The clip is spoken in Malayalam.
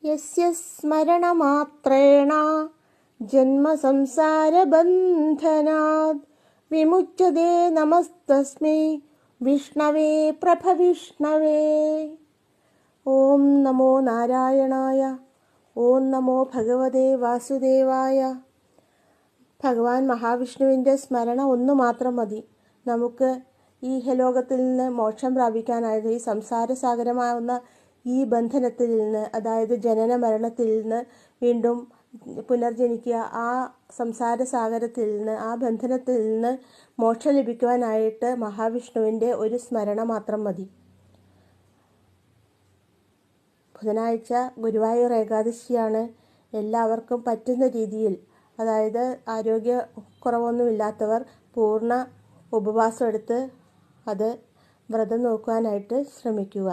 യസ്യ സ്മരണമാത്രേണ ജന്മസംസാരബന്ധനാത് വിമുച്യതേ നമസ്തസ്മൈ വിഷ്ണവേ പ്രഭവിഷ്ണവേ. ഓം നമോ നാരായണായ. ഓം നമോ ഭഗവതേ വാസുദേവായ. ഭഗവാൻ മഹാവിഷ്ണുവിൻ്റെ സ്മരണ ഒന്നു മാത്രം മതി നമുക്ക് ഈ ഇഹലോകത്തിൽ നിന്ന് മോക്ഷം പ്രാപിക്കാനായിട്ട്. ഈ സംസാരസാഗരമാവുന്ന ഈ ബന്ധനത്തിൽ നിന്ന്, അതായത് ജനന മരണത്തിൽ നിന്ന് വീണ്ടും പുനർജനിക്കുക, ആ സംസാരസാഗരത്തിൽ നിന്ന്, ആ ബന്ധനത്തിൽ നിന്ന് മോക്ഷം ലഭിക്കുവാനായിട്ട് മഹാവിഷ്ണുവിൻ്റെ ഒരു സ്മരണ മാത്രം മതി. ബുധനാഴ്ച ഗുരുവായൂർ ഏകാദശിയാണ്. എല്ലാവർക്കും പറ്റുന്ന രീതിയിൽ, അതായത് ആരോഗ്യക്കുറവൊന്നുമില്ലാത്തവർ പൂർണ്ണ ഉപവാസം എടുത്ത് അത് വ്രതം നോക്കുവാനായിട്ട് ശ്രമിക്കുക.